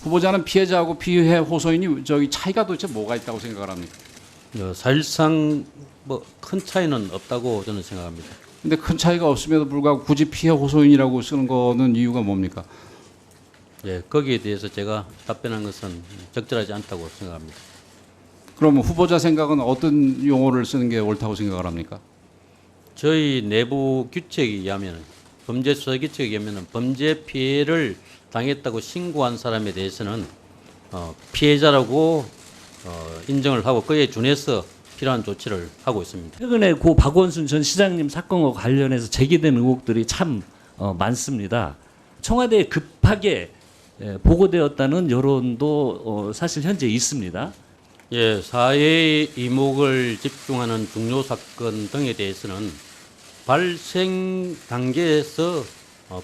후보자는 피해자하고 피해 호소인이 저기 차이가 도대체 뭐가 있다고 생각을 합니까? 사실상 뭐 큰 차이는 없다고 저는 생각합니다. 근데 큰 차이가 없음에도 불구하고 굳이 피해 호소인이라고 쓰는 거는 이유가 뭡니까? 예, 거기에 대해서 제가 답변한 것은 적절하지 않다고 생각합니다. 그러면 후보자 생각은 어떤 용어를 쓰는 게 옳다고 생각을 합니까? 저희 내부 규칙에 의하면 범죄 수사 규칙에 의하면 범죄 피해를 당했다고 신고한 사람에 대해서는 피해자라고 인정을 하고 그에 준해서 필요한 조치를 하고 있습니다. 최근에 고 박원순 전 시장님 사건과 관련해서 제기된 의혹들이 참 많습니다. 청와대에 급하게 보고되었다는 여론도 사실 현재 있습니다. 예, 사회의 이목을 집중하는 중요 사건 등에 대해서는 발생 단계에서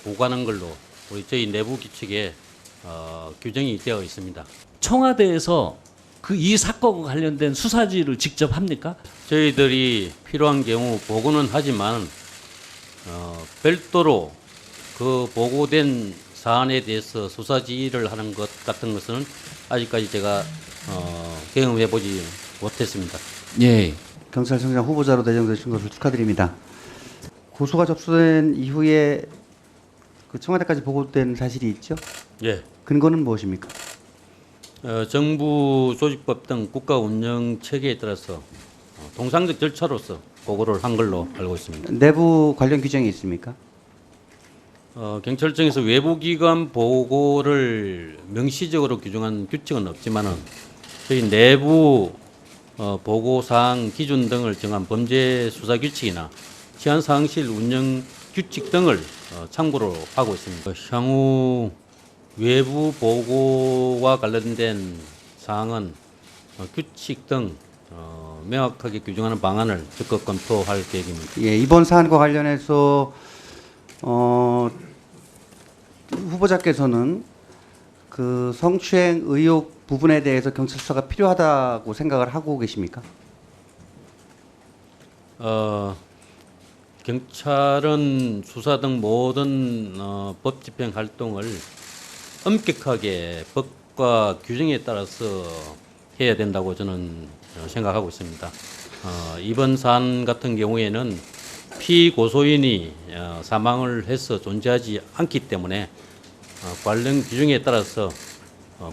보고하는 걸로 우리 저희 내부 규칙에 규정이 되어 있습니다. 청와대에서 그 이 사건과 관련된 수사지를 직접 합니까? 저희들이 필요한 경우 보고는 하지만 별도로 그 보고된 사안에 대해서 수사지휘를 하는 것 같은 것은 아직까지 제가 경험해 보지 못했습니다. 예. 경찰청장 후보자로 내정되신 것을 축하드립니다. 고소가 접수된 이후에 그 청와대까지 보고된 사실이 있죠? 예. 근거는 무엇입니까? 정부 조직법 등 국가 운영 체계에 따라서 통상적 절차로서 보고를 한 걸로 알고 있습니다. 내부 관련 규정이 있습니까? 경찰청에서 외부기관 보고를 명시적으로 규정한 규칙은 없지만은 저희 내부 보고사항 기준 등을 정한 범죄 수사 규칙이나 치안사항실 운영 규칙 등을 참고로 하고 있습니다. 향후 외부 보고와 관련된 사항은 규칙 등 명확하게 규정하는 방안을 적극 검토할 계획입니다. 예, 이번 사안과 관련해서 후보자께서는 그 성추행 의혹 부분에 대해서 경찰 수사가 필요하다고 생각을 하고 계십니까? 경찰은 수사 등 모든 법 집행 활동을 엄격하게 법과 규정에 따라서 해야 된다고 저는 생각하고 있습니다. 이번 사안 같은 경우에는 피고소인이 사망을 해서 존재하지 않기 때문에 관련 규정에 따라서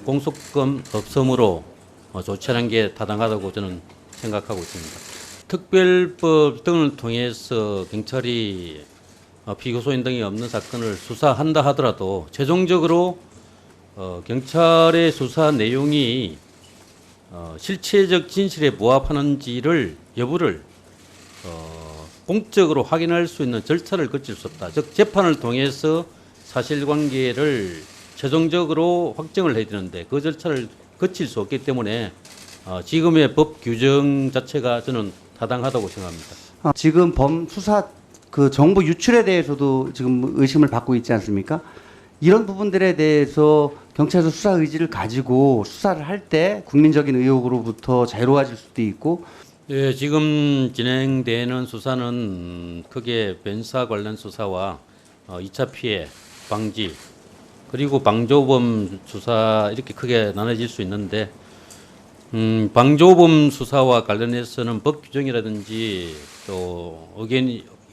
공소권 없음으로 조치하는 게 타당하다고 저는 생각하고 있습니다. 특별법 등을 통해서 경찰이 피고소인 등이 없는 사건을 수사한다 하더라도 최종적으로 경찰의 수사 내용이 실체적 진실에 부합하는지를 여부를 공적으로 확인할 수 있는 절차를 거칠 수 없다. 즉 재판을 통해서 사실관계를 최종적으로 확정을 해야 되는데 그 절차를 거칠 수 없기 때문에 지금의 법 규정 자체가 저는 타당하다고 생각합니다. 지금 수사 그 정보 유출에 대해서도 지금 의심을 받고 있지 않습니까? 이런 부분들에 대해서 경찰에서 수사 의지를 가지고 수사를 할 때 국민적인 의혹으로부터 자유로워질 수도 있고. 예, 지금 진행되는 수사는 크게 변사 관련 수사와 2차 피해 방지 그리고 방조범 수사 이렇게 크게 나눠질 수 있는데 방조범 수사와 관련해서는 법 규정이라든지 또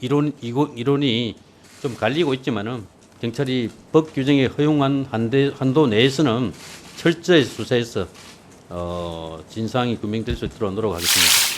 이론이 좀 갈리고 있지만은 경찰이 법 규정에 허용한 한도 내에서는 철저히 수사해서 진상이 규명될 수 있도록 노력하겠습니다.